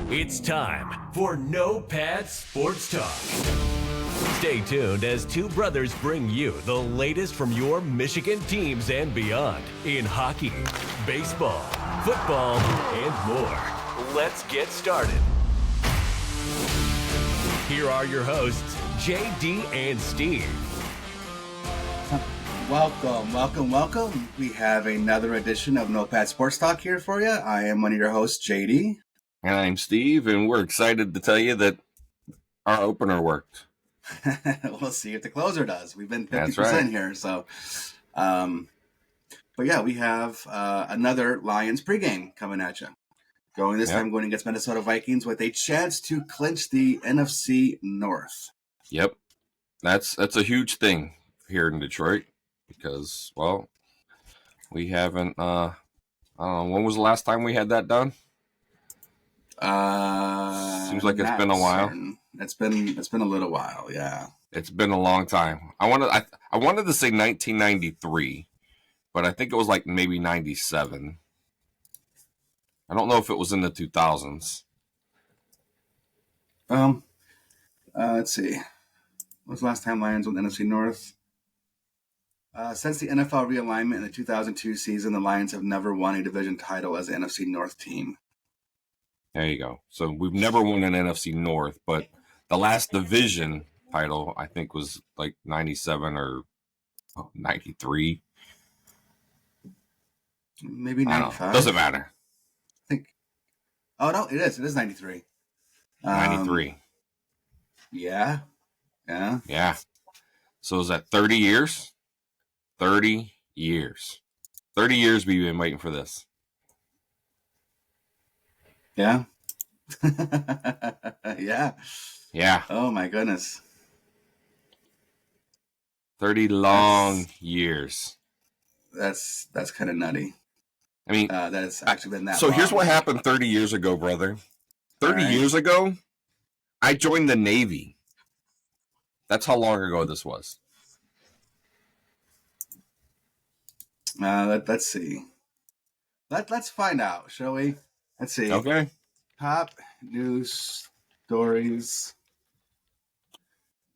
It's time for No Pad Sports Talk. Stay tuned as two brothers bring you the latest from your Michigan teams and beyond in hockey, baseball, football, and more. Let's get started. Here are your hosts, JD and Steve. Welcome. We have another edition of No Pad Sports Talk here for you. I am one of your hosts, JD. And I'm Steve, and we're excited to tell you that our opener worked. We'll see if the closer does. We've been 50% That's right. here. So, but yeah, we have another Lions pregame coming at you. Time going against Minnesota Vikings with a chance to clinch the NFC North. Yep. That's a huge thing here in Detroit because, well, we haven't, I don't know, when was the last time we had that done? Seems like it's been a while. Certain. It's been a little while, yeah. It's been a long time. I wanted to say 1993, but I think it was like maybe 97. I don't know if it was in the 2000s. Let's see. When was the last time Lions won the NFC North? Since the NFL realignment in the 2002 season, the Lions have never won a division title as an NFC North team. There you go. So we've never won an NFC North, but the last division title, I think, was like 97 or 93. Maybe 95. Doesn't matter. I think. Oh, no, it is. It is 93. 93. Yeah. So is that 30 years? 30 years. 30 years we've been waiting for this. Yeah. Yeah. Oh, my goodness. 30 long years. That's kind of nutty. I mean, that has actually been that so long. Here's what happened 30 years ago, brother. 30 right. years ago, I joined the Navy. That's how long ago this was. Let's see. Let's find out, shall we? Let's see. Okay. Top news stories.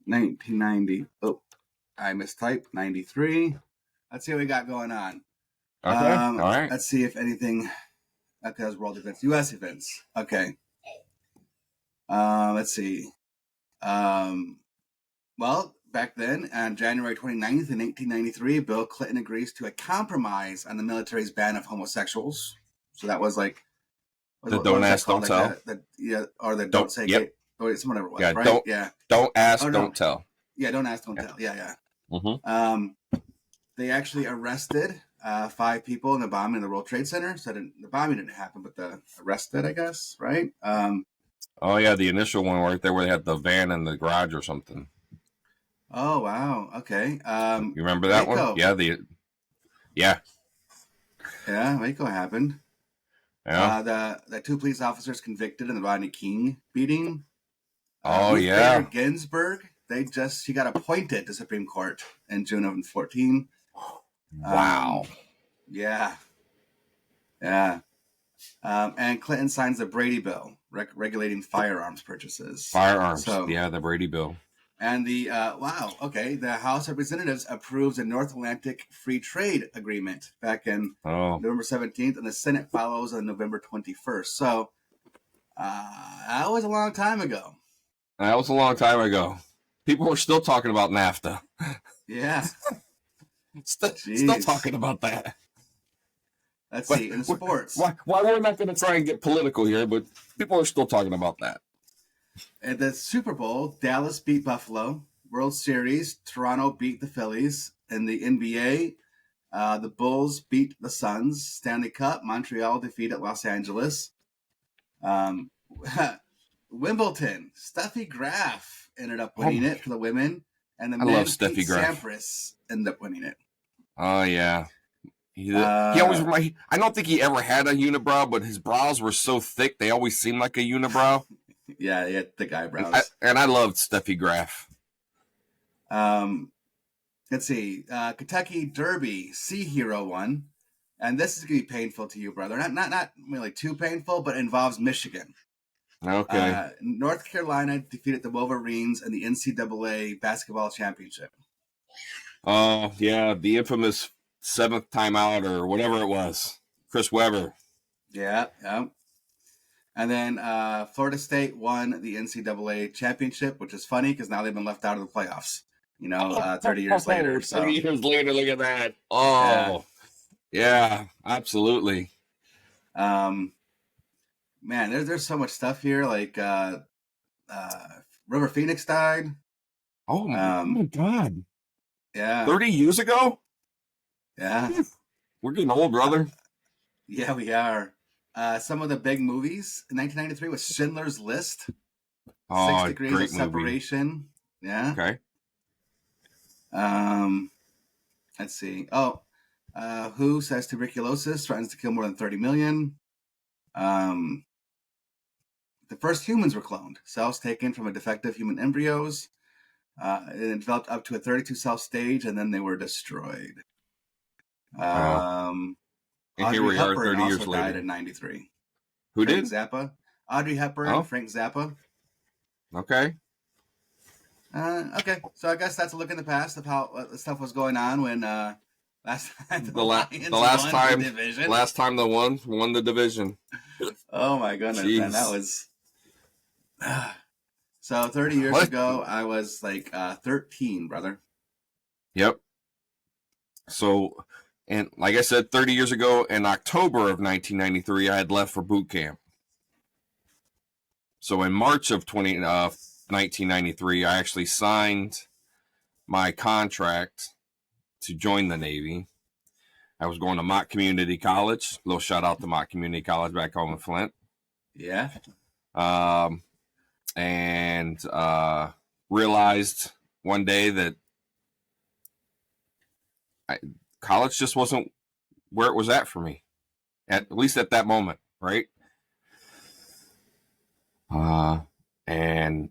1990. Oh, I mistyped. 93. Let's see what we got going on. Okay. All right. Let's see if anything. Okay, that was world events. U.S. events. Okay. Let's see. Well, back then, on January 29th in 1893, Bill Clinton agrees to a compromise on the military's ban of homosexuals. So that was like... Don't ask, don't tell. Or the don't say gay. Or it's whatever it was, right? Don't ask, don't tell. Yeah, don't ask, don't tell. Yeah. Mm-hmm. They actually arrested 5 people in the bombing of the World Trade Center. So the bombing didn't happen, but the arrested, I guess, right? Oh, yeah, the initial one right there where they had the van in the garage or something. Oh, wow. Okay. You remember that Waco. one? Yeah. Yeah, Waco happened. Yeah. The 2 police officers convicted in the Rodney King beating. Ruth Bader Ginsburg. She got appointed to Supreme Court in June of 2014. Wow. Yeah. And Clinton signs the Brady Bill, regulating firearms purchases. The Brady Bill. And the House of Representatives approves the North Atlantic Free Trade Agreement back in November 17th, and the Senate follows on November 21st. So that was a long time ago. People were still talking about NAFTA. Yeah. Still talking about that. Let's see, in sports. Why we're not going to try and get political here, but people are still talking about that. At the Super Bowl, Dallas beat Buffalo. World Series, Toronto beat the Phillies. In the NBA, the Bulls beat the Suns. Stanley Cup, Montreal defeated Los Angeles. Wimbledon, Steffi Graf ended up winning it for the women. And the men, Pete Sampras, ended up winning it. Oh, yeah. He always I don't think he ever had a unibrow, but his brows were so thick, they always seemed like a unibrow. Yeah, he had thick eyebrows. And I loved Steffi Graf. Let's see. Kentucky Derby, Sea Hero won. And this is going to be painful to you, brother. Not really too painful, but it involves Michigan. Okay. North Carolina defeated the Wolverines in the NCAA basketball championship. Yeah, the infamous 7th timeout or whatever it was. Chris Webber. Yeah. And then Florida State won the NCAA championship, which is funny because now they've been left out of the playoffs. 30 years later. So 30 years later, look at that. Oh, yeah, absolutely. Man, there's so much stuff here. Like River Phoenix died. Oh my God. Yeah. 30 years ago? Yeah. We're getting old, brother. Yeah, we are. Some of the big movies in 1993 was Schindler's List. Oh, 6 Degrees great of Separation. movie. Yeah. Okay. Let's see. WHO says tuberculosis threatens to kill more than 30 million. The first humans were cloned. Cells taken from a defective human embryos. It developed up to a 32-cell stage, and then they were destroyed. And Audrey here we are Hepburn 30 years also later. died in 93. Who Frank did? Zappa. Audrey Hepburn and Frank Zappa. Okay. Okay, so I guess that's a look in the past of how the stuff was going on when last time the last time the one won the division. Oh my goodness, Jeez. man, that was so 30 years ago. I was like 13, brother. Yep. So, and like I said, 30 years ago in October of 1993, I had left for boot camp. So in March of 1993, I actually signed my contract to join the Navy. I was going to Mott Community College. A little shout out to Mott Community College back home in Flint. Yeah. And realized one day that college just wasn't where it was at for me, at least at that moment, right? And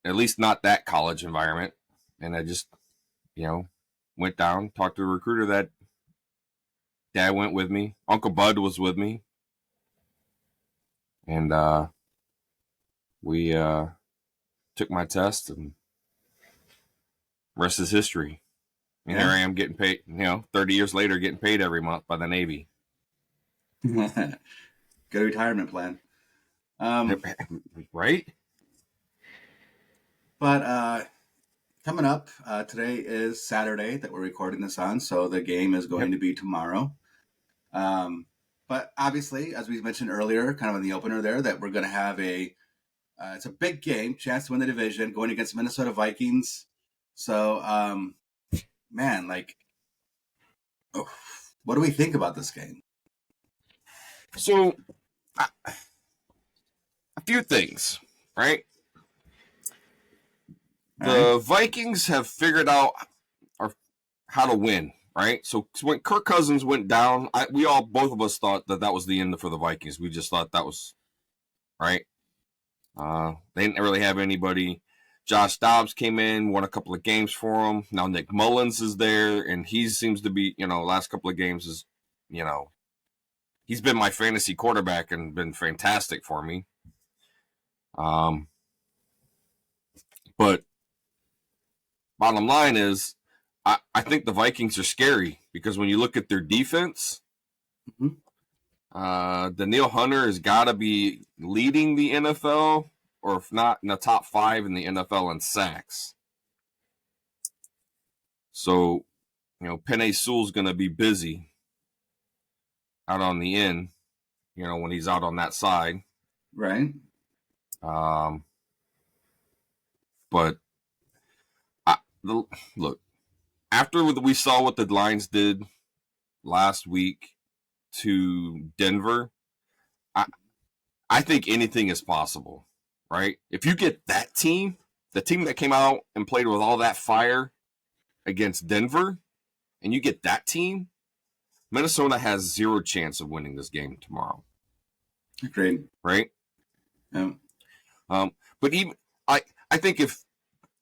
at least not that college environment. And I just, went down, talked to a recruiter. That Dad went with me. Uncle Bud was with me. And we took my test, and rest is history. And here I am getting paid, 30 years later, getting paid every month by the Navy. Good retirement plan. Right? But coming up, today is Saturday that we're recording this on, so the game is going to be tomorrow. But obviously, as we mentioned earlier, kind of in the opener there, that we're going to have it's a big game, chance to win the division, going against Minnesota Vikings. So, man, what do we think about this game? So, a few things, right? The Vikings have figured out how to win, right? So when Kirk Cousins went down, both of us thought that was the end for the Vikings. We just thought that was right. They didn't really have anybody. Josh Dobbs came in, won a couple of games for them. Now Nick Mullins is there, and he seems to be, last couple of games is, he's been my fantasy quarterback and been fantastic for me. But bottom line is, I think the Vikings are scary because when you look at their defense, Danielle Hunter has got to be leading the NFL, or if not, in the top 5 in the NFL in sacks. So, Penei Sewell's going to be busy out on the end, when he's out on that side. Right. But look, after we saw what the Lions did last week to Denver, I think anything is possible, right? If you get that team, the team that came out and played with all that fire against Denver, and you get that team, Minnesota has zero chance of winning this game tomorrow. Agreed. Right? Yeah. But I think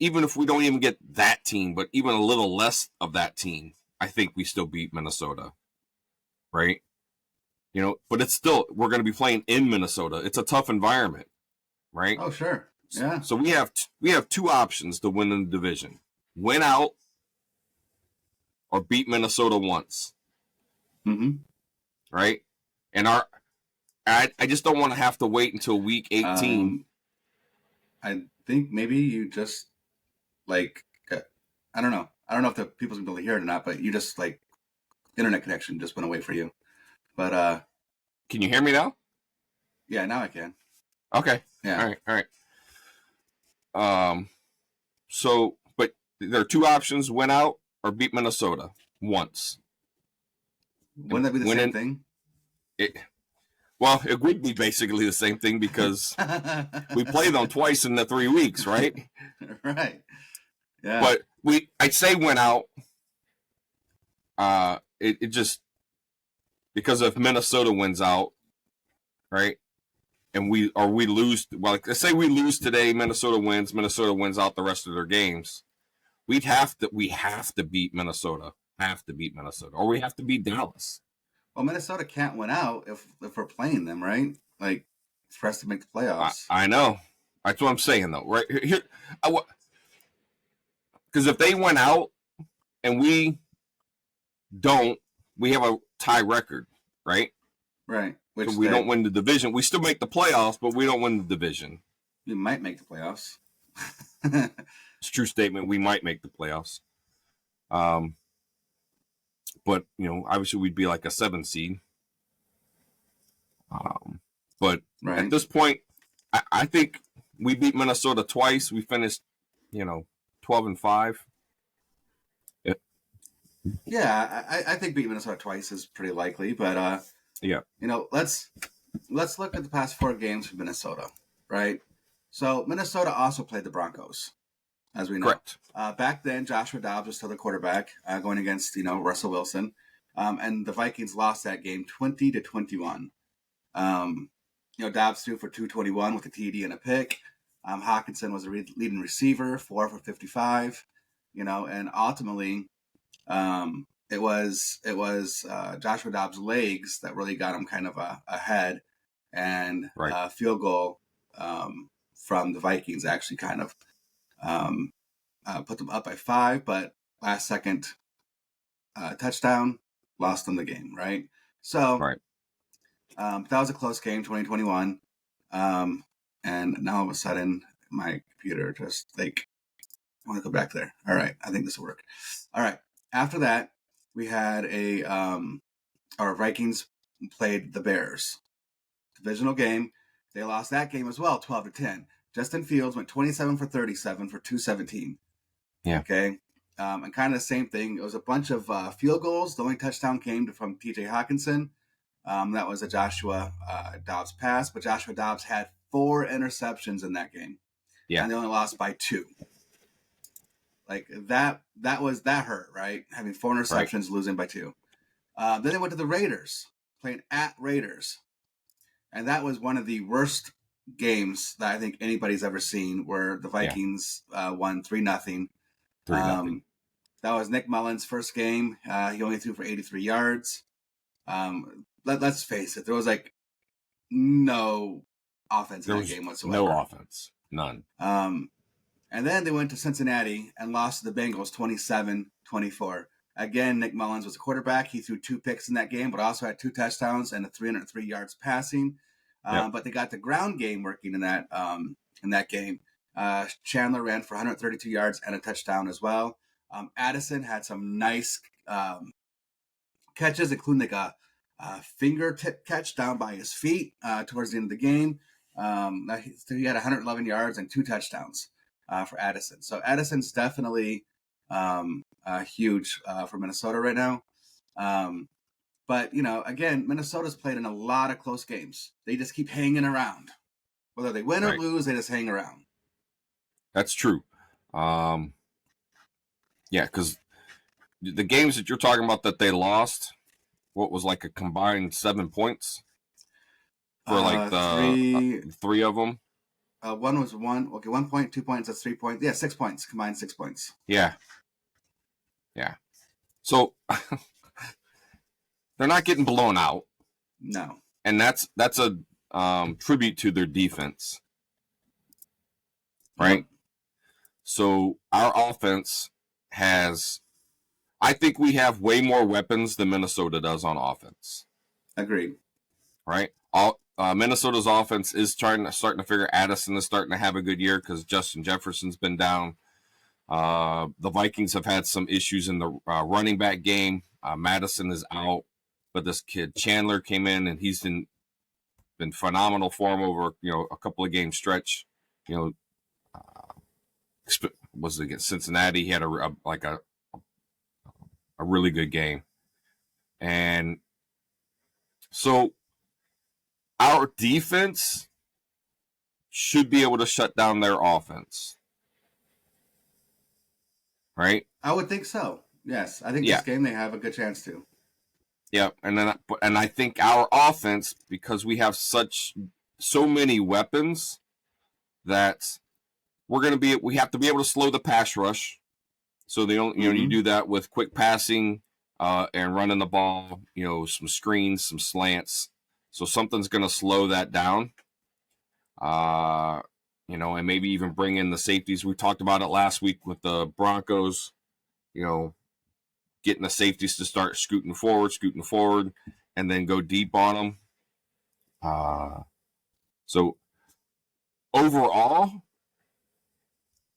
even if we don't even get that team, but even a little less of that team, I think we still beat Minnesota. Right? But it's still, we're going to be playing in Minnesota. It's a tough environment. right? Oh, sure. Yeah. So we have two options to win in the division: win out or beat Minnesota once. Mm-hmm. Right? And I just don't want to have to wait until week 18. I think maybe you just like I don't know. I don't know if the people's gonna be able to hear it or not, but you just like internet connection just went away for you. But can you hear me now? Yeah, now I can. Okay. Yeah. All right. So but there are two options: win out or beat Minnesota once. Wouldn't that be the same thing? Well, it would be basically the same thing because we play them twice in the 3 weeks, right? Right. Yeah. But I'd say win out. It just because if Minnesota wins out, right? And we lose, well, like, let's say we lose today, Minnesota wins out the rest of their games. We have to beat Minnesota. Or we have to beat Dallas. Well, Minnesota can't win out if we're playing them, right? Like for us to make the playoffs. I know. That's what I'm saying, though, right here. Because if they went out and we don't, we have a tie record, right? Right. Which so we don't win the division. We still make the playoffs, but we don't win the division. We might make the playoffs. It's a true statement. We might make the playoffs. But, obviously we'd be like a 7 seed. But right. At this point, I think we beat Minnesota twice. We finished, 12-5. Yeah, I think beating Minnesota twice is pretty likely, but yeah, let's look at the past 4 games for Minnesota, right? So Minnesota also played the Broncos, as we know. Correct. Back then, Joshua Dobbs was still the quarterback, going against Russell Wilson, and the Vikings lost that game 20-21. Dobbs threw for 221 with a TD and a pick. Hawkinson was the leading receiver, 4 for 55. And ultimately. It was Joshua Dobbs' legs that really got him kind of ahead, and right. Field goal from the Vikings actually kind of put them up by 5, but last second touchdown lost them the game, right? So right. That was a close game, 2021, and now all of a sudden my computer just I want to go back there. All right, I think this will work. All right. After that, we had our Vikings played the Bears. Divisional game. They lost that game as well, 12-10. Justin Fields went 27 for 37 for 217. Yeah. Okay. And kind of the same thing. It was a bunch of field goals. The only touchdown came from TJ Hawkinson. That was a Joshua Dobbs pass, but Joshua Dobbs had 4 interceptions in that game. Yeah. And they only lost by 2. Like that hurt, right? Having 4 interceptions, right. Losing by 2. Then they went to the Raiders, playing at Raiders. And that was one of the worst games that I think anybody's ever seen, where the Vikings won 3-0. 3-0. That was Nick Mullins' first game. He only threw for 83 yards. Let's face it, there was like no offense in that game whatsoever. No offense. None. And then they went to Cincinnati and lost to the Bengals 27-24. Again, Nick Mullins was a quarterback. He threw 2 picks in that game, but also had 2 touchdowns and 303 yards passing. But they got the ground game working in that game. Chandler ran for 132 yards and a touchdown as well. Addison had some nice catches, including like a fingertip catch down by his feet towards the end of the game. He had 111 yards and 2 touchdowns. For Addison. So Addison's definitely huge for Minnesota right now. But, again, Minnesota's played in a lot of close games. They just keep hanging around. Whether they win or lose, they just hang around. That's true. Yeah, because the games that you're talking about that they lost, what was like a combined 7 points? For like the 3 of them? One was 1. Okay, 1 point, 2 points. That's 3 points. Yeah, 6 points. Combined 6 points. Yeah. So they're not getting blown out. No. And that's a tribute to their defense. right? Yep. So our offense I think we have way more weapons than Minnesota does on offense. Agreed. Right? Minnesota's offense is starting to figure. Addison is starting to have a good year because Justin Jefferson's been down. The Vikings have had some issues in the running back game. Madison is out, but this kid Chandler came in and he's been phenomenal for him over a couple of game stretch. Was it against Cincinnati? He had a really good game, and so our defense should be able to shut down their offense, right? I would think so. Yes, I think this game they have a good chance to. Yeah, and I think our offense, because we have so many weapons, that we have to be able to slow the pass rush. So they don't, you do that with quick passing and running the ball, some screens, some slants. So something's going to slow that down. And maybe even bring in the safeties. We talked about it last week with the Broncos, getting the safeties to start scooting forward, and then go deep on them. So overall,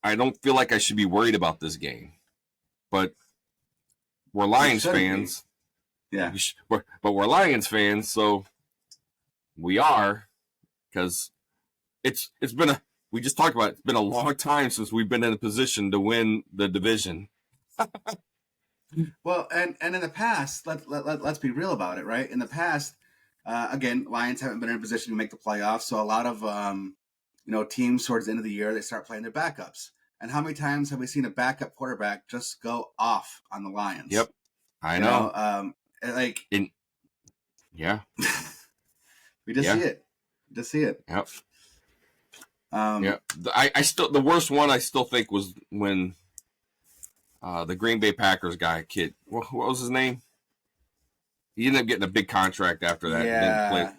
I don't feel like I should be worried about this game, but we're Lions fans. Yeah. But we're Lions fans, so we are, because it's we just talked about it. It's been a long time since we've been in a position to win the division. Well, and in the past, let's be real about it, right? In the past, again, Lions haven't been in a position to make the playoffs, so a lot of teams towards the end of the year they start playing their backups. And how many times have we seen a backup quarterback just go off on the Lions? Yep, I know. Yeah, we just see it. Just see it. Yep. I still, the worst one I still think was when the Green Bay Packers kid. What was his name? He ended up getting a big contract after that. Yeah. Didn't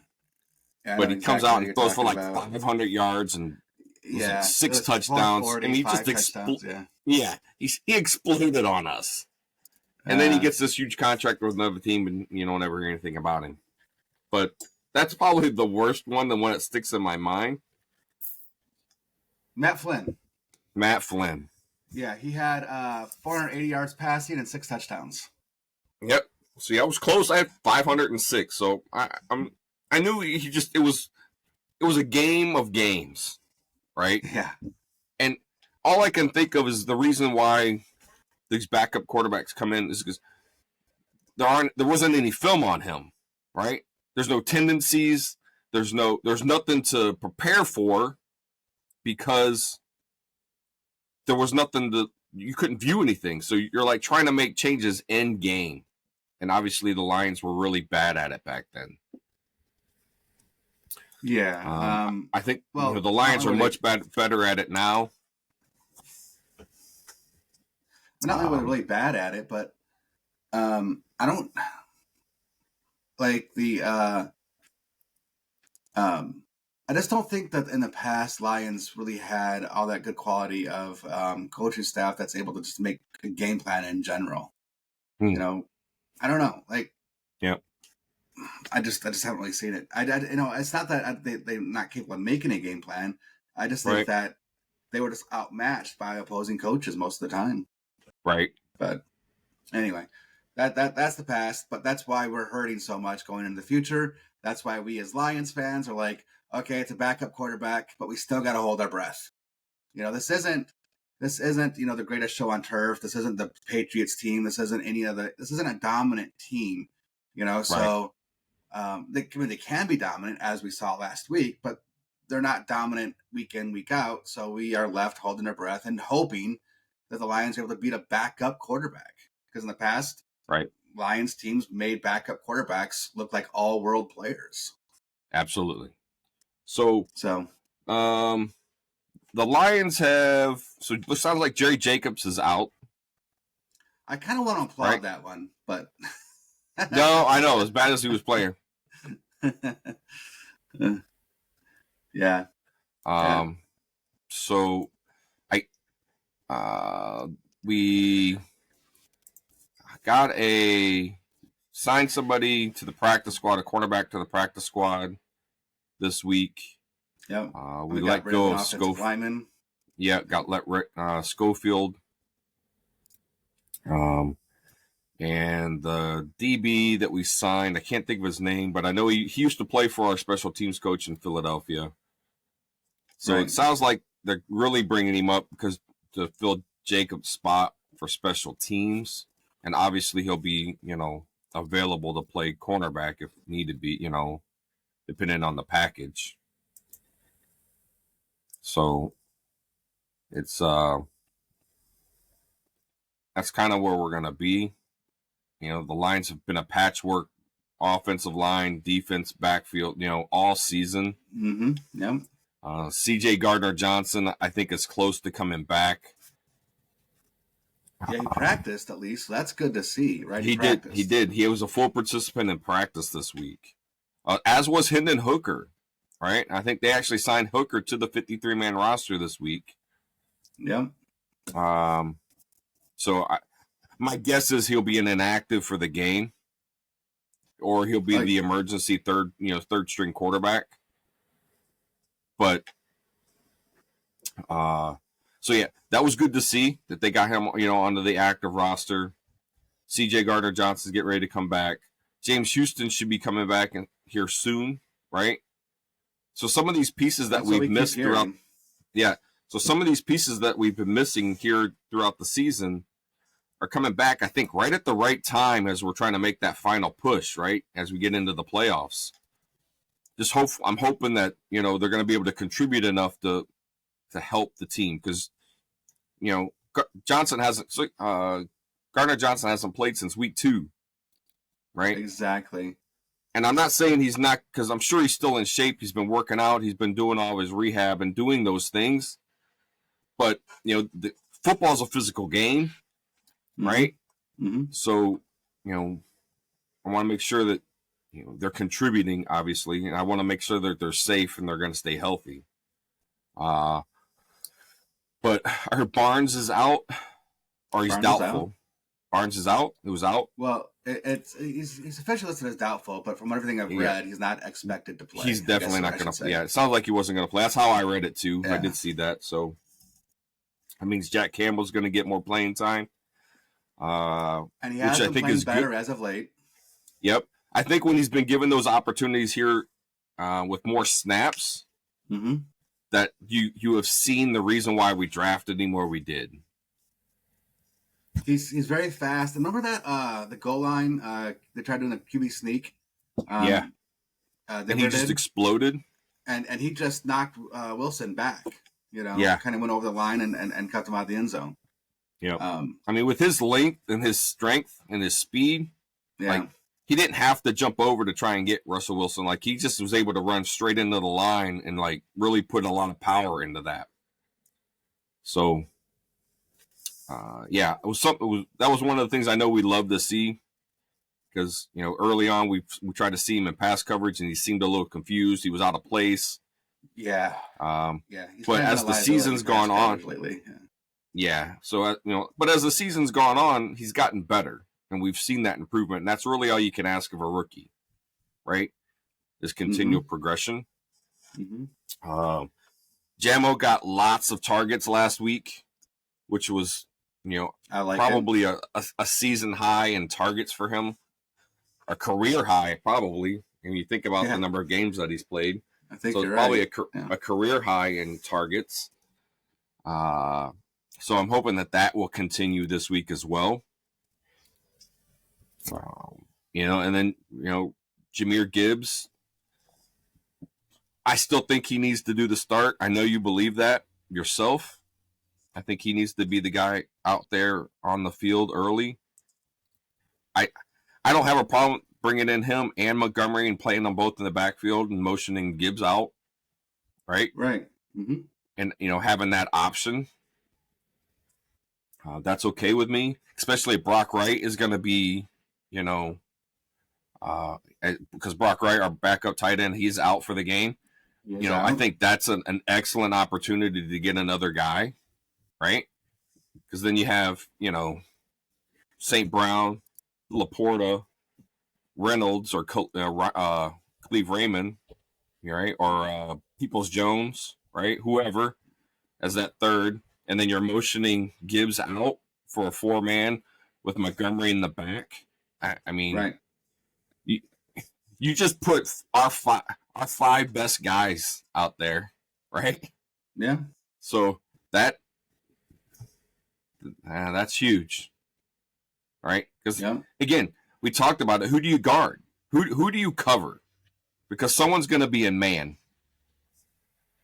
play. But he comes out and throws for like 500 yards and like 6 touchdowns. And he just he exploded on us. And then he gets this huge contract with another team, and never hear anything about him. But that's probably the worst one, the one that sticks in my mind. Matt Flynn. Yeah, he had 480 yards passing and 6 touchdowns. Yep. See, I was close. I had 506. So I knew it was a game of games, right? Yeah. And all I can think of is the reason why these backup quarterbacks come in is because there wasn't any film on him, right? There's no tendencies. There's nothing to prepare for, because there was nothing you couldn't view anything. So you're like trying to make changes in game. And obviously the Lions were really bad at it back then. Yeah. I think the Lions are much better at it now. Not only were they really bad at it, but I don't like the I just don't think that in the past Lions really had all that good quality of coaching staff that's able to just make a game plan in general. I don't know. Like, yeah, I just haven't really seen it. It's not that they're not capable of making a game plan. I just think that they were just outmatched by opposing coaches most of the time. Right. But anyway, that's the past. But that's why we're hurting so much going into the future. That's why we as Lions fans are like, okay, it's a backup quarterback, but we still got to hold our breath. This isn't the greatest show on turf. This isn't the Patriots team. This isn't this isn't a dominant team. So they can be dominant, as we saw last week, but they're not dominant week in, week out. So we are left holding our breath and hoping that the Lions are able to beat a backup quarterback. Because in the past, Lions teams made backup quarterbacks look like all-world players. Absolutely. So the Lions have. So it sounds like Jerry Jacobs is out. I kind of want to applaud that one, but no, I know, as bad as he was playing. Yeah. So We signed somebody to the practice squad, a cornerback to the practice squad this week. Yep. We let go of Schofield. Yeah, Schofield. And the DB that we signed, I can't think of his name, but I know he used to play for our special teams coach in Philadelphia. So It sounds like they're really bringing him up because to fill Jacob's spot for special teams. And obviously he'll be, available to play cornerback if needed be, depending on the package. So it's that's kind of where we're going to be. The lines have been a patchwork offensive line, defense, backfield, all season. Mm-hmm. Yep. CJ Gardner-Johnson, I think, is close to coming back. Yeah, he practiced at least. So that's good to see, right? He did. He was a full participant in practice this week, as was Hendon Hooker, right? I think they actually signed Hooker to the 53-man roster this week. Yep. So my guess is he'll be an inactive for the game, or he'll be the emergency third string quarterback. But, so yeah, that was good to see that they got him, onto the active roster. CJ Gardner-Johnson's getting ready to come back. James Houston should be coming back here soon, right? So some of these pieces that we've missed throughout, so some of these pieces that we've been missing here throughout the season are coming back, I think, right at the right time as we're trying to make that final push, right? As we get into the playoffs. I'm hoping that, they're going to be able to contribute enough to help the team because, Gardner-Johnson hasn't played since week 2, right? Exactly. And I'm not saying he's not, because I'm sure he's still in shape. He's been working out. He's been doing all his rehab and doing those things. But, football's a physical game, right? Mm-hmm. So, I want to make sure that, they're contributing, obviously, and I want to make sure that they're safe and they're going to stay healthy. But our Barnes is out, or he's doubtful. Barnes is out. It was out. Well, he's officially listed as doubtful, but from everything I've read, he's not expected to play. He's definitely not going to play. Yeah, it sounds like he wasn't going to play. That's how I read it too. Yeah. I did see that. So that means Jack Campbell's going to get more playing time. And he has been playing better as of late. Yep. I think when he's been given those opportunities here with more snaps, that you have seen the reason why we drafted him where we did. He's very fast. Remember that the goal line? They tried doing a QB sneak. And he just exploded. And he just knocked Wilson back. Kind of went over the line and cut him out of the end zone. Yeah. With his length and his strength and his speed, he didn't have to jump over to try and get Russell Wilson. Like, he just was able to run straight into the line and, really put a lot of power into that. So, that was one of the things I know we love to see because, early on we tried to see him in pass coverage and he seemed a little confused. He was out of place. Yeah. But as the season's gone on lately. So, but as the season's gone on, he's gotten better. And we've seen that improvement. And that's really all you can ask of a rookie, right? Is continual progression. Jamo got lots of targets last week, which was, probably a season high in targets for him. A career high, probably. When you think about the number of games that he's played. I think so you're it's probably right. a career high in targets. So I'm hoping that will continue this week as well. And then, Jahmyr Gibbs, I still think he needs to do the start. I know you believe that yourself. I think he needs to be the guy out there on the field early. I don't have a problem bringing in him and Montgomery and playing them both in the backfield and motioning Gibbs out, right? Right. And, having that option. That's okay with me, especially if Brock Wright is going to be, because Brock Wright, our backup tight end, he's out for the game. I think that's an excellent opportunity to get another guy, right? Because then you have, St. Brown, Laporta, Reynolds, or Cleve Raymond, right? Or Peoples Jones, right? Whoever as that third. And then you're motioning Gibbs out for a 4-man with Montgomery in the back. I mean, right. You just put our five best guys out there, right? Yeah. So that's huge, right? Because again, we talked about it. Who do you guard? Who do you cover? Because someone's going to be in man.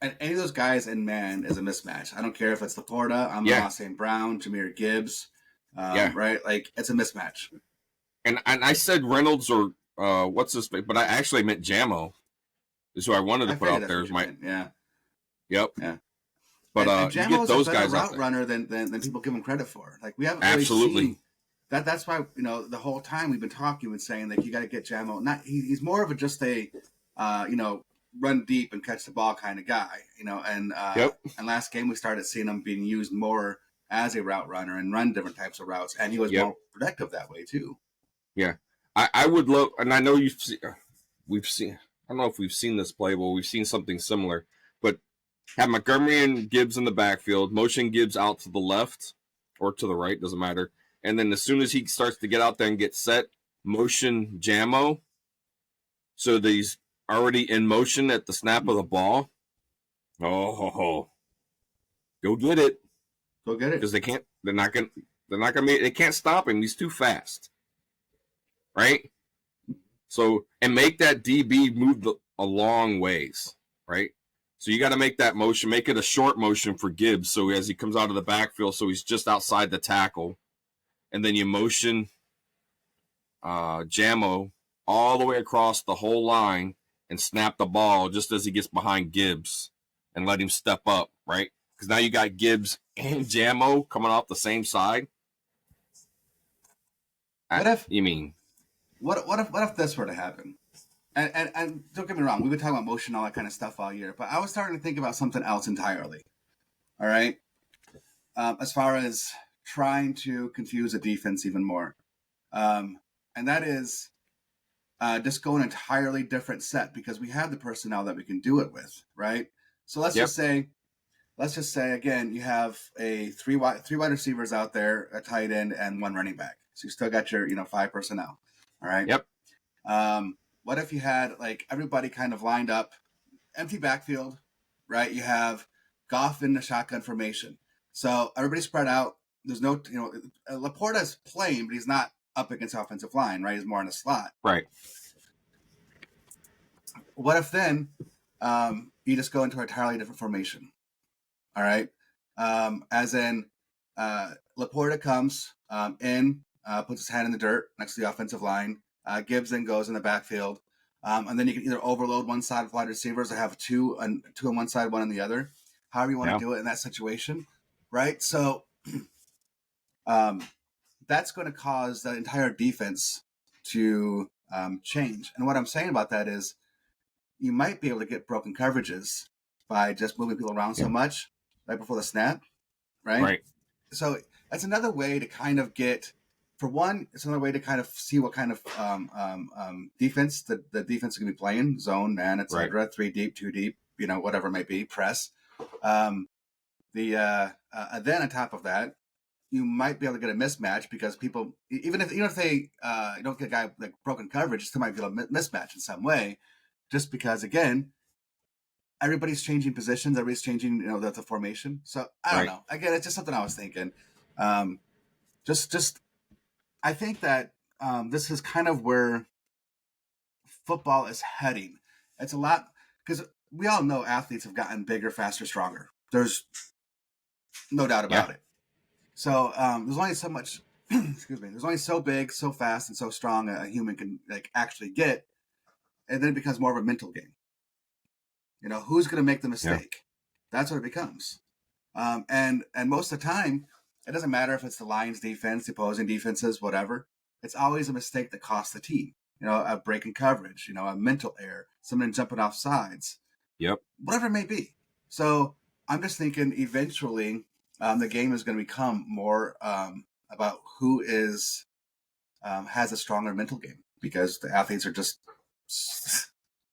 And any of those guys in man is a mismatch. I don't care if it's Laporta, Amon St. Brown, Jameer Gibbs, right? Like, it's a mismatch. And I said Reynolds or what's this? But I actually meant Jamo is who I wanted to put out there. Yep. Yeah. But you get those guys out there. Runner than people give him credit for. Like, we haven't really seen that. That's why the whole time we've been talking and saying like you got to get Jamo. He's more of just a run deep and catch the ball kind of guy. And last game we started seeing him being used more as a route runner and run different types of routes, and he was more productive that way too. Yeah, I would love, and I know we've seen. I don't know if we've seen this play, but we've seen something similar. But have Montgomery and Gibbs in the backfield, motion Gibbs out to the left or to the right, doesn't matter. And then as soon as he starts to get out there and get set, motion Jamo, so that he's already in motion at the snap of the ball. Oh, go get it! Go get it because they can't. They're not gonna. They can't stop him. He's too fast. Right? So, and make that DB move a long ways, right? So you got to make that motion, make it a short motion for Gibbs. So as he comes out of the backfield, so he's just outside the tackle. And then you motion Jamo all the way across the whole line and snap the ball just as he gets behind Gibbs and let him step up, right? Because now you got Gibbs and Jamo coming off the same side. What if this were to happen? And don't get me wrong, we've been talking about motion, all that kind of stuff all year, but I was starting to think about something else entirely. All right, as far as trying to confuse the defense even more, and that is just go an entirely different set because we have the personnel that we can do it with, right? So let's just say again, you have three wide receivers out there, a tight end, and one running back. So you still got your 5 personnel. All right. Yep. What if you had like everybody kind of lined up, empty backfield, right? You have Goff in the shotgun formation, so everybody spread out. There's no, Laporta's playing, but he's not up against the offensive line, right? He's more in the slot, right? What if then you just go into an entirely different formation? All right, as in Laporta comes in, puts his hand in the dirt next to the offensive line. Gibbs then goes in the backfield, and then you can either overload one side with wide receivers or have two on one side, one on the other. However you want to do it in that situation, right? So that's going to cause the entire defense to change. And what I'm saying about that is you might be able to get broken coverages by just moving people around so much right before the snap, right? Right. So that's another way to kind of get, for one, it's another way to kind of see what kind of defense the defense is going to be playing, zone, man, etc. Right. 3 deep, 2 deep, whatever it might be, press. Then on top of that, you might be able to get a mismatch because people, even if they don't get a guy like broken coverage, still might get a mismatch in some way, just because again, everybody's changing positions, everybody's changing, the formation. So I don't know. Again, it's just something I was thinking. Just I think that this is kind of where football is heading. It's a lot because we all know athletes have gotten bigger, faster, stronger. There's no doubt about it. So there's only so much. Excuse me. There's only so big, so fast, and so strong a human can actually get, and then it becomes more of a mental game. Who's going to make the mistake? Yeah. That's what it becomes. And most of the time, it doesn't matter if it's the Lions defense, the opposing defenses, whatever. It's always a mistake that costs the team. A break in coverage, a mental error, someone jumping off sides. Yep. Whatever it may be. So I'm just thinking eventually the game is going to become more about who is has a stronger mental game, because the athletes are just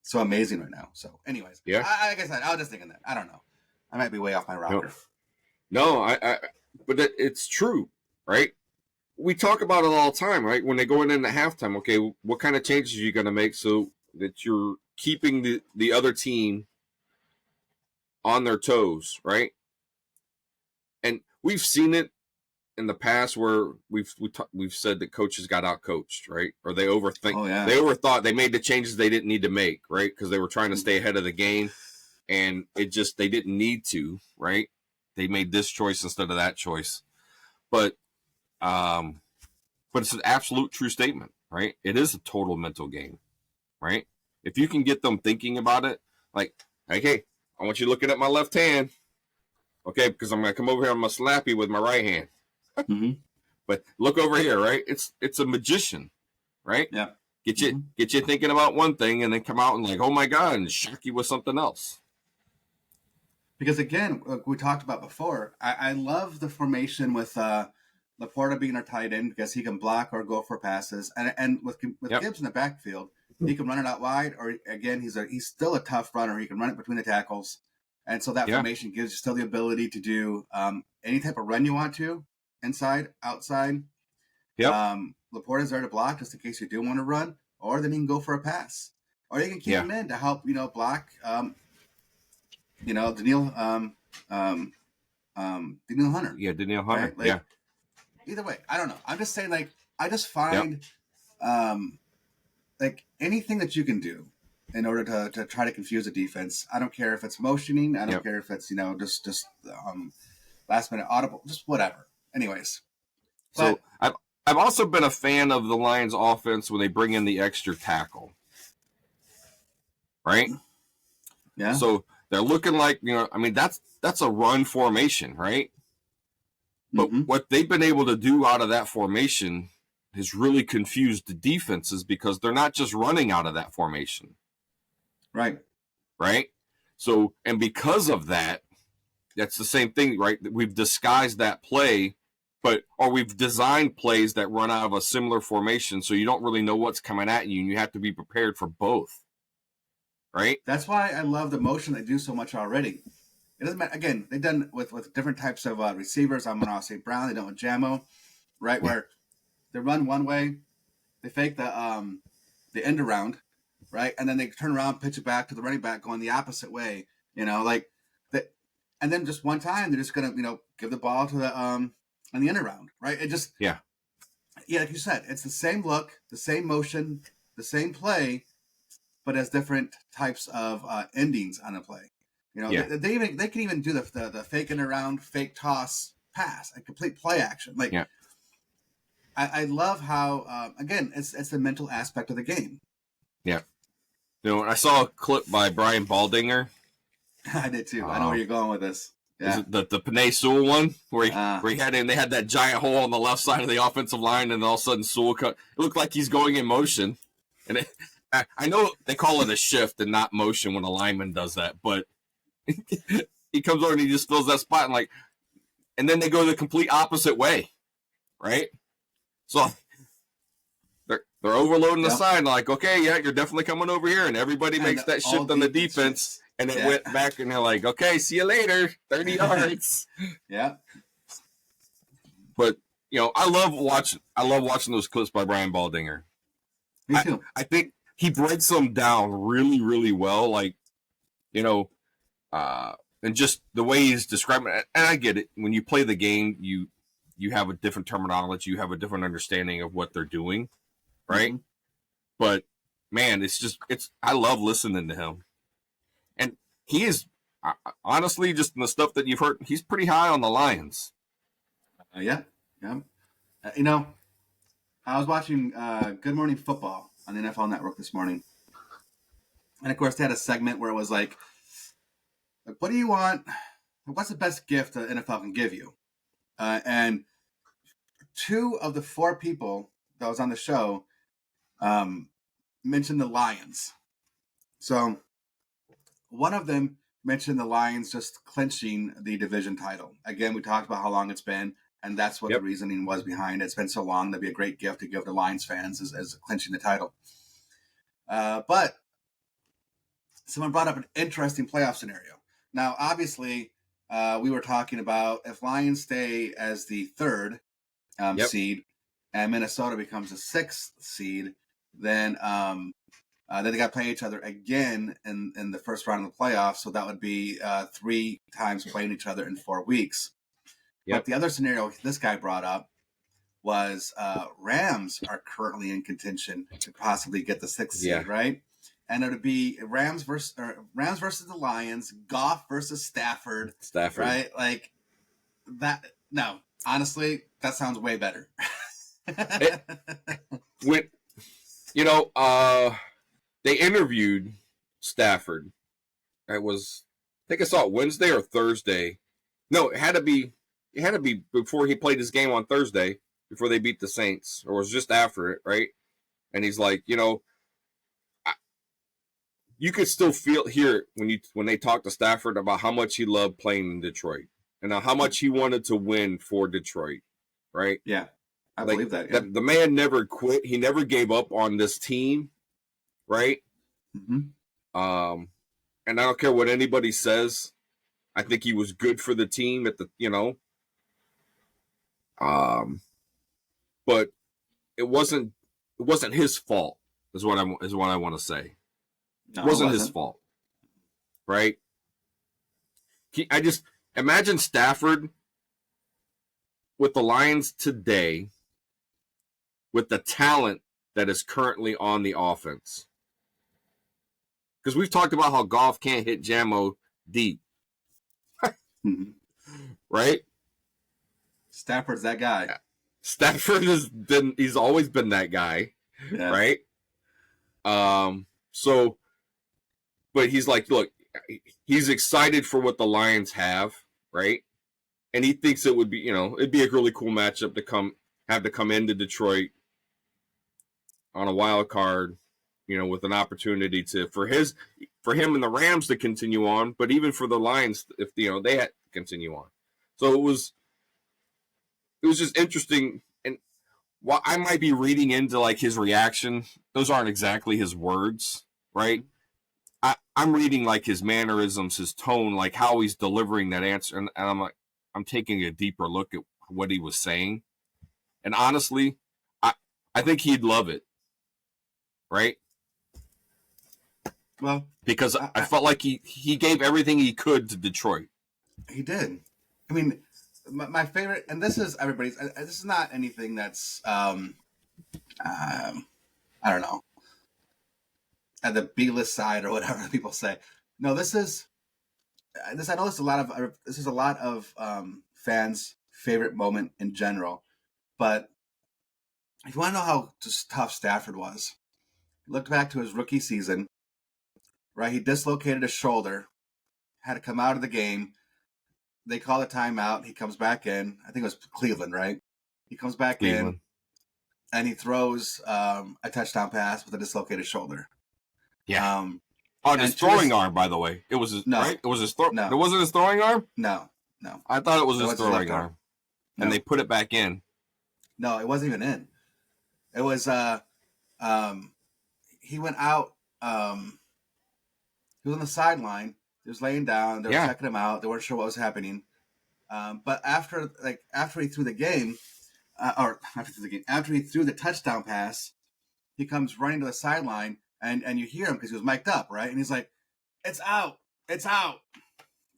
so amazing right now. So, anyways, yeah. like I said, I was just thinking that. I don't know. I might be way off my rocker. No, but it's true, right? We talk about it all the time, right? When they go into halftime, okay, what kind of changes are you going to make so that you're keeping the other team on their toes, right? And we've seen it in the past where we've said that coaches got out coached, right? Or they overthink. Oh, yeah. They overthought. They made the changes they didn't need to make, right? Because they were trying to stay ahead of the game, and they didn't need to, right? They made this choice instead of that choice, but it's an absolute true statement, right? It is a total mental game, right? If you can get them thinking about it, like, hey, I want you looking at my left hand, okay? Because I'm gonna come over here, I'm gonna slap you with my right hand. Mm-hmm. But look over here, right? It's a magician, right? Yeah. Get you thinking about one thing, and then come out and like, oh my god, and shock you with something else. Because again, like we talked about before, I love the formation with Laporta being our tight end, because he can block or go for passes, and with Gibbs in the backfield, he can run it out wide, or again, he's still a tough runner. He can run it between the tackles, and so that formation gives you still the ability to do any type of run you want to, inside, outside. Laporta's there to block just in case you do want to run, or then he can go for a pass, or you can keep him in to help block. Daniil Hunter. Yeah, Daniil Hunter. Right? Either way, I don't know. I'm just saying, like, I just find like anything that you can do in order to try to confuse a defense. I don't care if it's motioning. I don't care if it's just last minute audible, just whatever. Anyways, so I've also been a fan of the Lions offense when they bring in the extra tackle, right? Yeah. So they're looking like, I mean, that's a run formation, right? But what they've been able to do out of that formation has really confused the defenses, because they're not just running out of that formation. Right. Right? So, and because of that, that's the same thing, right? We've disguised that play, or we've designed plays that run out of a similar formation, so you don't really know what's coming at you, and you have to be prepared for both. Right? That's why I love the motion they do so much already. It doesn't matter. Again, they've done with different types of receivers. I'm going to say Brown. They done with Jamo, right? Yeah. Where they run one way, they fake the end around, right, and then they turn around, pitch it back to the running back, going the opposite way. Like that, and then just one time they're just going to give the ball to the on the end around, right? It just like you said, it's the same look, the same motion, the same play, but as different types of endings on a play. They can even do the faking around, fake toss, pass, a complete play action. Like, I love how again, it's the mental aspect of the game. Yeah. I saw a clip by Brian Baldinger. I did too. I know where you're going with this. Yeah. Is it the Panay Sewell one where he had that giant hole on the left side of the offensive line, and all of a sudden Sewell it looked like he's going in motion, and I know they call it a shift and not motion when a lineman does that, but he comes over and he just fills that spot, and then they go the complete opposite way, right? So they're overloading the side, like, okay, yeah, you're definitely coming over here, and everybody makes that shift on the defense, and it went back, and they're like, okay, see you later, 30 yards. Yeah. But I love watching those clips by Brian Baldinger. Me too. I think he breaks them down really, really well, like, and just the way he's describing it. And I get it. When you play the game, you have a different terminology, you have a different understanding of what they're doing, right? Mm-hmm. But man, I love listening to him. And he is honestly, just in the stuff that you've heard, he's pretty high on the Lions. Yeah. I was watching Good Morning Football on the NFL Network this morning. And of course, they had a segment where it was like, what do you want? What's the best gift the NFL can give you? And 2 of the 4 people that was on the show mentioned the Lions. So one of them mentioned the Lions just clinching the division title. Again, we talked about how long it's been, and that's what the reasoning was behind it. It's been so long. That'd be a great gift to give to Lions fans as clinching the title. But someone brought up an interesting playoff scenario. Now, obviously, we were talking about if Lions stay as the third seed and Minnesota becomes the sixth seed, then they got to play each other again in the first round of the playoffs. So that would be 3 times playing each other in 4 weeks. But the other scenario this guy brought up was Rams are currently in contention to possibly get the sixth seed, right? And it would be Rams versus the Lions, Goff versus Stafford, right? Like that. No, honestly, that sounds way better. They interviewed Stafford. I think I saw it Wednesday or Thursday. No, it had to be before he played his game on Thursday, before they beat the Saints, or it was just after it, right? And he's like, you could still hear when they talk to Stafford about how much he loved playing in Detroit and how much he wanted to win for Detroit, right? Yeah, I believe that. Yeah. The man never quit. He never gave up on this team, right? Mm-hmm. And I don't care what anybody says. I think he was good for the team but it wasn't his fault. Is what I want to say. No, it wasn't his fault, right? I just imagine Stafford with the Lions today, with the talent that is currently on the offense. Because we've talked about how Goff can't hit Jammo deep. Right? Stafford's that guy. Stafford he's always been that guy. Yeah. Right? But he's like, look, he's excited for what the Lions have, right? And he thinks it would be, it'd be a really cool matchup to come into Detroit on a wild card, with an opportunity for him and the Rams to continue on, but even for the Lions, if they had to continue on. So it was just interesting. And while I might be reading into like his reaction, those aren't exactly his words, right? I'm reading like his mannerisms, his tone, like how he's delivering that answer. And I'm like, I'm taking a deeper look at what he was saying. And honestly, I think he'd love it. Right? Well, because I felt like he gave everything he could to Detroit. He did. I mean, my favorite, and this is everybody's. This is not anything that's, I don't know, at the B-list side or whatever people say. No, this is. I know this is a lot of fans' favorite moment in general, but if you want to know how just tough Stafford was, look back to his rookie season. Right, he dislocated his shoulder, had to come out of the game. They call a timeout. He comes back in. I think it was Cleveland, right? He comes back in, and he throws a touchdown pass with a dislocated shoulder. Yeah. On his throwing arm, by the way. It was his, right? It was his No. It wasn't his throwing arm? No. I thought it was his throwing arm. And they put it back in. No, it wasn't even in. It was he went out he was on the sideline. He was laying down. They were checking him out. They weren't sure what was happening. But after he threw the game, after he threw the touchdown pass, he comes running to the sideline, and you hear him because he was mic'd up, right? And he's like, "It's out, it's out,"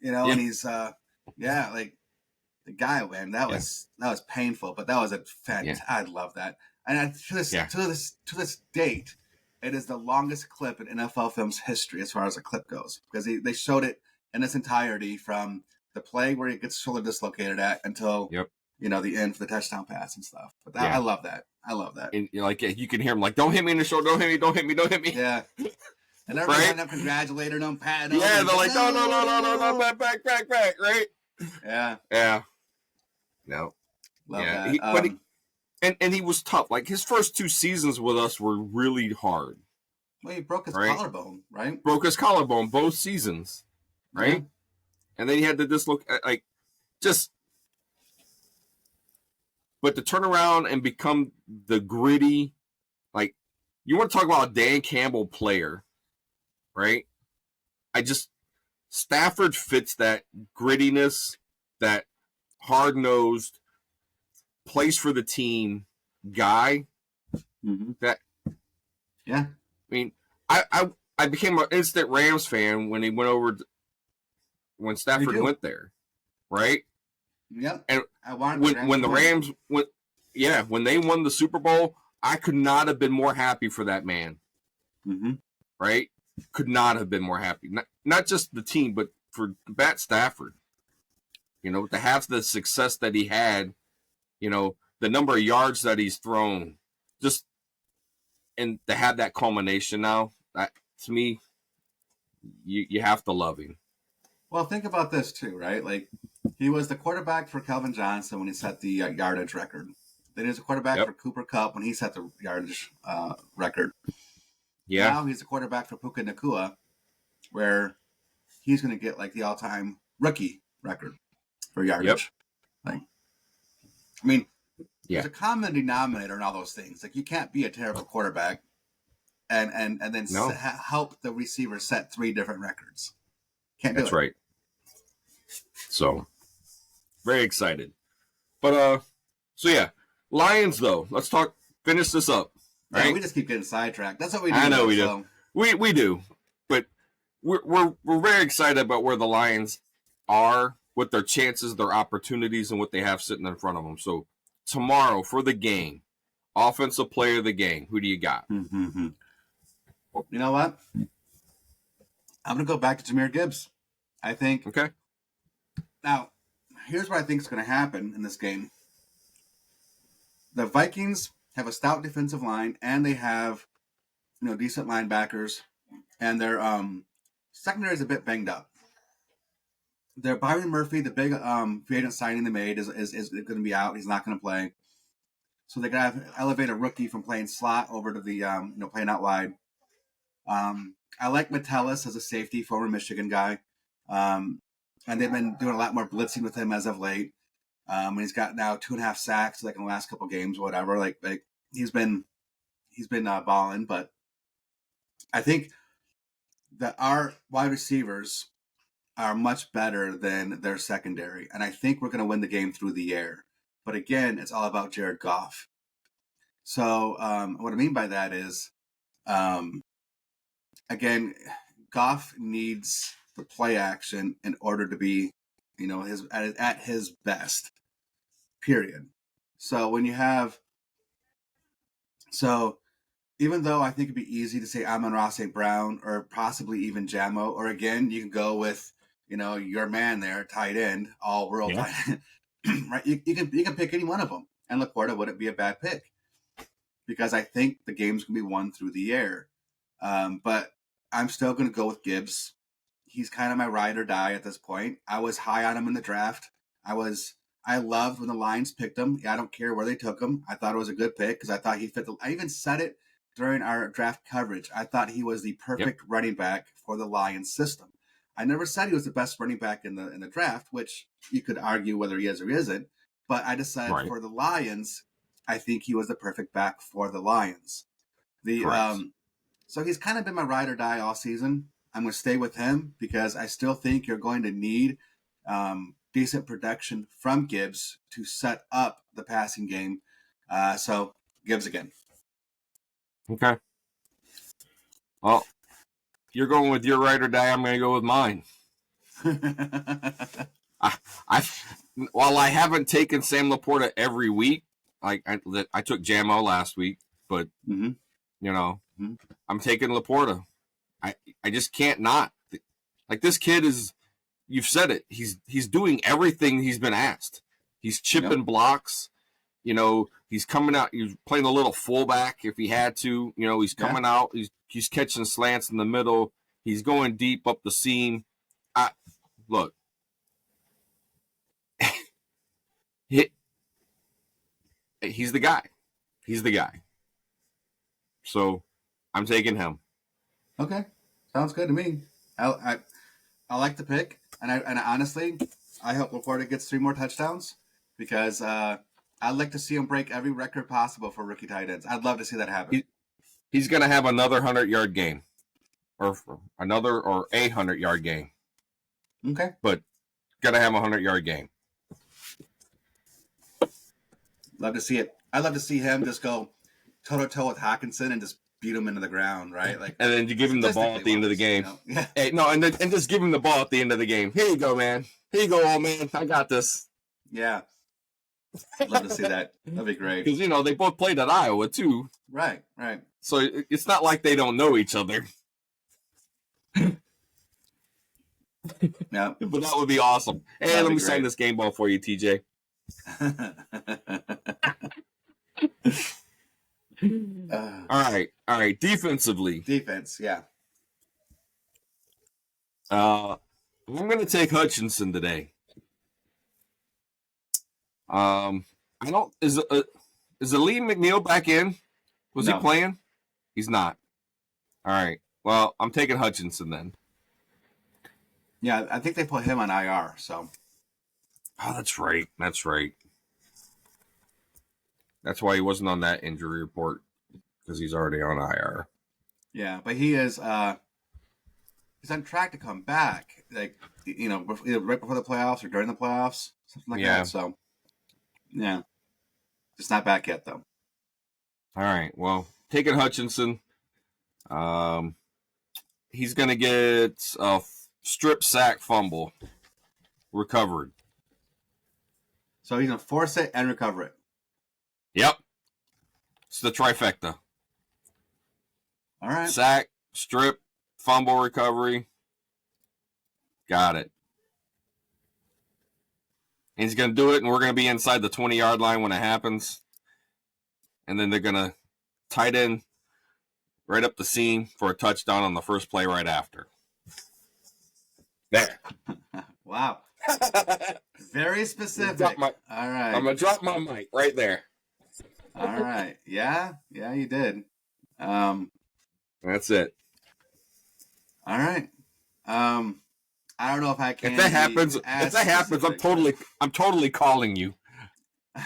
And he's like the guy, man. That was painful, but that was a fantastic. I love that, and to this date, it is the longest clip in NFL films history as far as a clip goes, because they showed it in its entirety from the play where he gets shoulder dislocated at until the end for the touchdown pass and stuff. But I love that. And you can hear him like, "Don't hit me in the shoulder! Don't hit me! Don't hit me! Don't hit me!" Yeah. And everybody ended up congratulating him, patting him. Yeah, they're like, no, back, right? Yeah. No. Love that. And he was tough. Like his first 2 seasons with us were really hard. Well, he broke his collarbone, right? Broke his collarbone both seasons. right? Yeah. And then he had to but to turn around and become the gritty, like, you want to talk about a Dan Campbell player, right? Stafford fits that grittiness, that hard-nosed, plays for the team guy. Mm-hmm. That, yeah. I mean, I became an instant Rams fan when he went over, when Stafford went there, right? Yep. And when the Rams went, when they won the Super Bowl, I could not have been more happy for that man. Mm-hmm. Right? Could not have been more happy. Not just the team, but for Matt Stafford. You know, to have the success that he had, you know, the number of yards that he's thrown, and to have that culmination now, that, to me, you have to love him. Well, think about this too, right? Like, he was the quarterback for Calvin Johnson when he set the yardage record. Then he was a quarterback for Cooper Kupp when he set the yardage record. Yeah. Now he's a quarterback for Puka Nacua, where he's going to get like the all-time rookie record for yardage. Like, I mean, there's a common denominator in all those things. Like, you can't be a terrible quarterback and then help the receiver set 3 different records. Can't do it. That's right. So, very excited. But, so yeah, Lions though. Let's finish this up. Right? Yeah, we just keep getting sidetracked. That's what we do. I know we do. We do. But we're very excited about where the Lions are, with their chances, their opportunities, and what they have sitting in front of them. So tomorrow for the game, offensive player of the game, who do you got? Mm-hmm. You know what? I'm going to go back to Jahmyr Gibbs. I think. Okay. Now, here's what I think is going to happen in this game. The Vikings have a stout defensive line, and they have, decent linebackers, and their secondary is a bit banged up. Their Byron Murphy, the big free agent signing they made, is going to be out. He's not going to play. So they got to elevate a rookie from playing slot over to the playing out wide. I like Metellus as a safety, former Michigan guy, and they've been doing a lot more blitzing with him as of late. And he's got now 2.5 sacks like in the last couple games, whatever. Like he's been balling, but I think that our wide receivers are much better than their secondary, and I think we're going to win the game through the air. But again, it's all about Jared Goff. So what I mean by that is, again, Goff needs the play action in order to be, at his best. Period. So when you have, even though I think it'd be easy to say Amon-Ra St. Brown or possibly even Jamo, or again, you can go with, your man there, tight end, all world tight end, right? You can pick any one of them, and LaPorta wouldn't be a bad pick because I think the game's gonna be won through the air. But I'm still gonna go with Gibbs. He's kind of my ride or die at this point. I was high on him in the draft. I loved when the Lions picked him. I don't care where they took him. I thought it was a good pick because I thought he fit I even said it during our draft coverage. I thought he was the perfect running back for the Lions system. I never said he was the best running back in the draft, which you could argue whether he is or isn't. But I decided for the Lions, I think he was the perfect back for the Lions. So he's kind of been my ride or die all season. I'm going to stay with him because I still think you're going to need decent production from Gibbs to set up the passing game. So Gibbs again. Okay. Well, you're going with your ride or die. I'm going to go with mine. While I haven't taken Sam LaPorta every week, I took Jamo last week, but I'm taking LaPorta. I just can't not. Like, this kid is, you've said it. He's doing everything he's been asked. He's chipping blocks. He's coming out. He's playing a little fullback if he had to. He's coming out. He's catching slants in the middle. He's going deep up the seam. Look. He's the guy. He's the guy. So I'm taking him. Okay. Sounds good to me. I'll I like the pick, and honestly, I hope Laporta gets 3 more touchdowns because I'd like to see him break every record possible for rookie tight ends. I'd love to see that happen. He's going to have another 100-yard game, or a 100-yard game. Okay, but going to have a 100-yard game. Love to see it. I'd love to see him just go toe-to-toe with Hawkinson and just beat him into the ground, right? Like, and then you give him the ball at the end of the game. You know? Yeah. Hey, no, and just give him the ball at the end of the game. Here you go, man. Here you go, old man. I got this. Yeah. Love to see that. That'd be great. Because, they both played at Iowa, too. Right. So it's not like they don't know each other. Yeah. But that would be awesome. Hey, let me sign this game ball for you, TJ. All right. Defensively. Defense, yeah. I'm going to take Hutchinson today. I don't. Is Lee McNeil back in? Was he playing? He's not. All right. Well, I'm taking Hutchinson then. Yeah, I think they put him on IR. So. Oh, that's right. That's why he wasn't on that injury report, because he's already on IR. Yeah, but he is. He's on track to come back, like either right before the playoffs or during the playoffs, something like that. So, yeah, just not back yet though. All right. Well, taking Hutchinson. He's gonna get a strip sack fumble recovered. So he's gonna force it and recover it. Yep. It's the trifecta. All right. Sack, strip, fumble recovery. Got it. And he's going to do it, and we're going to be inside the 20-yard line when it happens. And then they're going to tight end right up the seam for a touchdown on the first play right after. There. Wow. Very specific. All right. I'm going to drop my mic right there. All right. Yeah, you did. That's it. All right. I don't know if I can. If that happens, I'm totally calling you.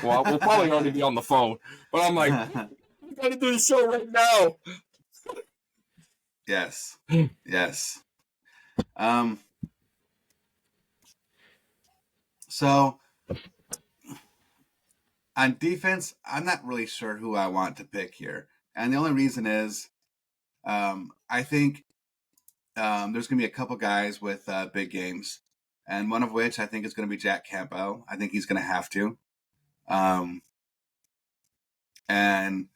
Well, we'll probably already be on the phone, but I'm like, we got to do the show right now. Yes. So on defense, I'm not really sure who I want to pick here. And the only reason is I think there's going to be a couple guys with big games. And one of which I think is going to be Jack Campbell. I think he's going to have to. And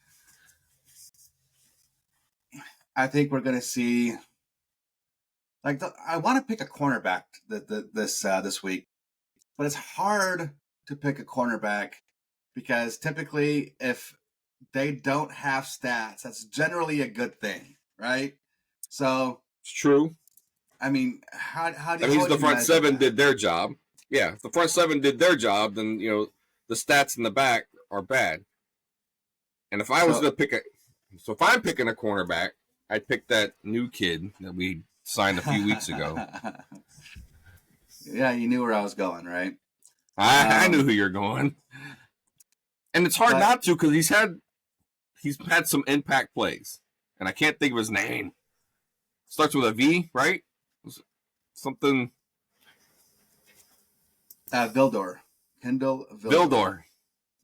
I think we're going to see, I want to pick a cornerback this week, but it's hard to pick a cornerback because typically if they don't have stats, that's generally a good thing, right? So it's true. I mean, how do that means the front seven did their job? Yeah, if the front seven did their job, then the stats in the back are bad. And if I was to pick if I'm picking a cornerback, I'd pick that new kid that we signed a few weeks ago. Yeah, you knew where I was going, right? I knew who you're going, and it's hard not to because he's had some impact plays, and I can't think of his name. Starts with a V, right? Something. Vildor. Kendall Vildor.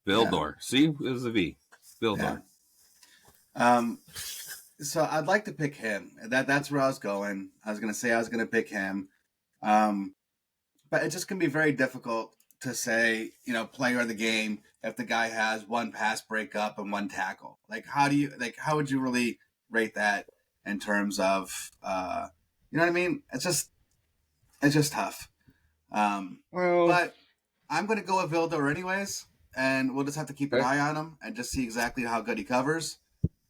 Vildor. Yeah. See, there's a V. Vildor. Yeah. So I'd like to pick him. That's where I was going. I was going to say I was going to pick him. But it just can be very difficult to say, player of the game if the guy has one pass breakup and one tackle. How would you really rate that in terms of, you know what I mean? It's just tough. But I'm going to go with Vildor anyways, and we'll just have to keep an eye on him and just see exactly how good he covers.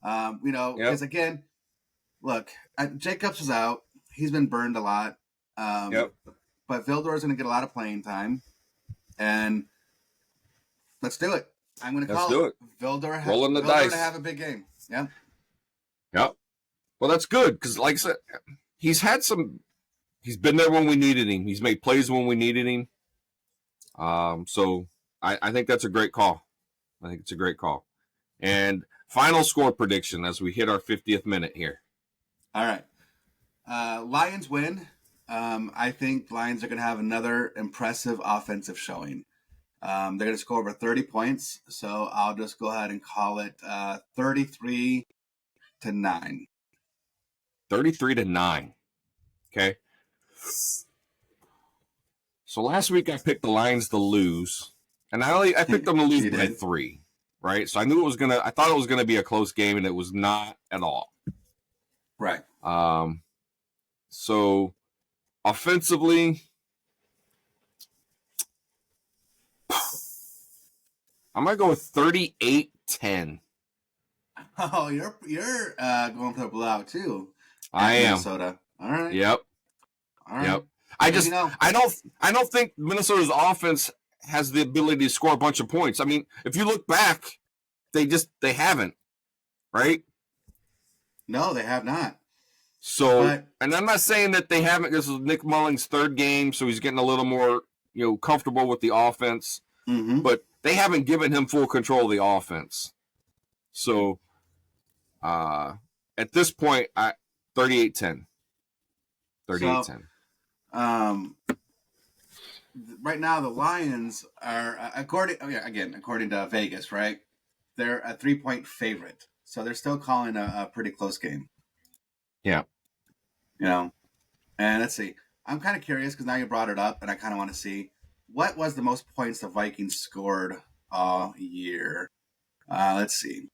Because again, look, Jacobs is out. He's been burned a lot. But Vildor is going to get a lot of playing time, and let's do it. I'm going to call it. Vildor rolling the dice to have a big game. Yeah. Yep. Well, that's good because, like I said, he's had some He's been there when we needed him. He's made plays when we needed him. So I think that's a great call. I think it's a great call. And final score prediction as we hit our 50th minute here. All right. Lions win. I think Lions are going to have another impressive offensive showing. They're going to score over 30 points. So I'll just go ahead and call it 33-9. 33-9. Okay. So last week I picked the Lions to lose, and I picked them to lose by 3, right? So I thought it was gonna be a close game, and it was not at all. Right. So offensively, I might go with 38-10. Oh, you're going for the blowout too. I am. Minnesota. All right. Yep. All right. Yep. I don't think Minnesota's offense has the ability to score a bunch of points. I mean, if you look back, they haven't, right? No, they have not. So, and I'm not saying that they haven't. This is Nick Mullins' 3rd game, so he's getting a little more, comfortable with the offense. Mm-hmm. But they haven't given him full control of the offense. So, at this point, 38-10. 38-10. Right now the Lions are according to Vegas, right? They're a 3-point favorite, so they're still calling a pretty close game. Yeah. And let's see. I'm kind of curious because now you brought it up, and I kind of want to see what was the most points the Vikings scored all year. Let's see.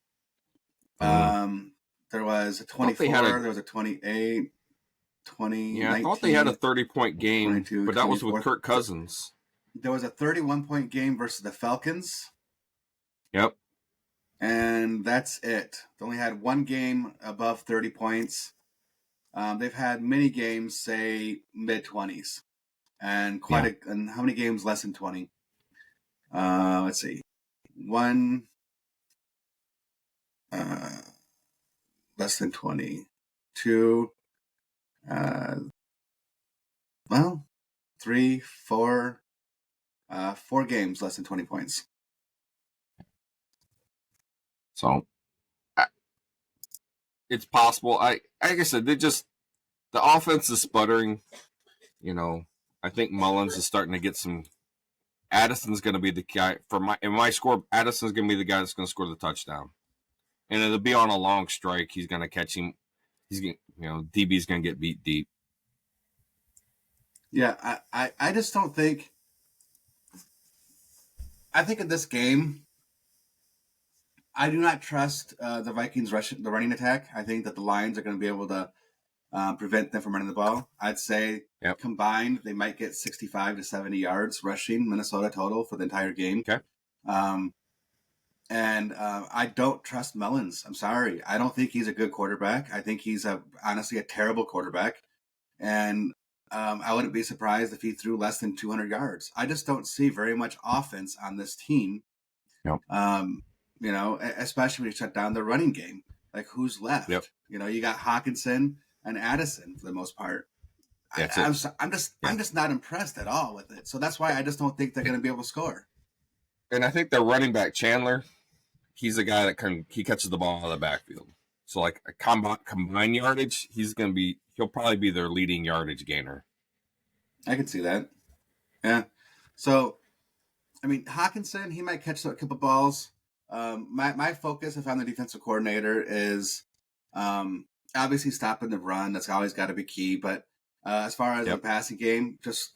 There was a 24. There was a 28. 20. Yeah, 19, I thought they had a 30-point game, 22, but that 24. was with Kirk Cousins. There was a 31-point game versus the Falcons. Yep. And that's it. They only had one game above 30 points. They've had many games, say, mid-20s. And and how many games less than 20? Let's see. One less than 20. 2 3, 4 4 games less than 20 points. So it's possible. Like I said, the offense is sputtering. I think Mullins is starting to get some. Addison's going to be the guy in my score. Addison's going to be the guy that's going to score the touchdown, and it'll be on a long strike. He's going to catch him. He's going, DB's going to get beat deep. Yeah, I just don't think. I think in this game, I do not trust the Vikings the running attack. I think that the Lions are going to be able to prevent them from running the ball. I'd say combined, they might get 65 to 70 yards rushing Minnesota total for the entire game. Okay. I don't trust Mullins. I'm sorry. I don't think he's a good quarterback. I think he's honestly a terrible quarterback. And I wouldn't be surprised if he threw less than 200 yards. I just don't see very much offense on this team. Yep. Especially when you shut down the running game. Like, who's left? Yep. You got Hawkinson and Addison for the most part. I'm just not impressed at all with it. So that's why I just don't think they're going to be able to score. And I think their running back Chandler, he's a guy that he catches the ball out of the backfield. So like a combined yardage, he'll probably be their leading yardage gainer. I can see that. Yeah. So, I mean, Hawkinson, he might catch a couple balls. My focus, if I'm the defensive coordinator, is obviously stopping the run. That's always got to be key. But as far as the passing game, just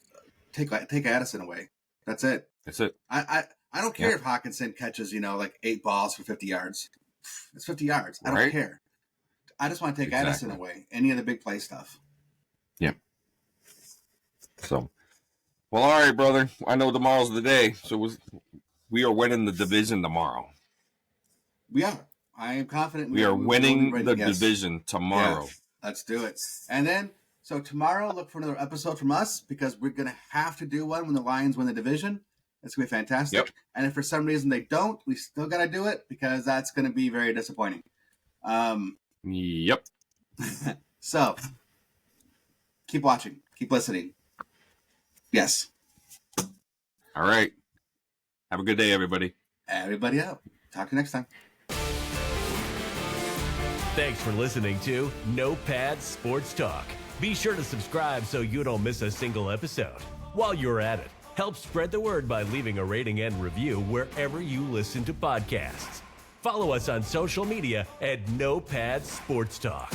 take Addison away. That's it. That's it. I don't care if Hawkinson catches, like 8 balls for 50 yards. It's 50 yards. I don't care. I just want to take Addison away. Any of the big play stuff. Yeah. So, well, all right, brother. I know tomorrow's the day. So we are winning the division tomorrow. We are. I am confident. We are winning the division tomorrow. Yeah, let's do it. And then, so tomorrow, look for another episode from us because we're going to have to do one when the Lions win the division. It's going to be fantastic. Yep. And if for some reason they don't, we still got to do it because that's going to be very disappointing. Yep. So, keep watching. Keep listening. Yes. All right. Have a good day, everybody. Everybody out. Talk to you next time. Thanks for listening to No Pads Sports Talk. Be sure to subscribe so you don't miss a single episode. While you're at it, help spread the word by leaving a rating and review wherever you listen to podcasts. Follow us on social media at No Pads Sports Talk.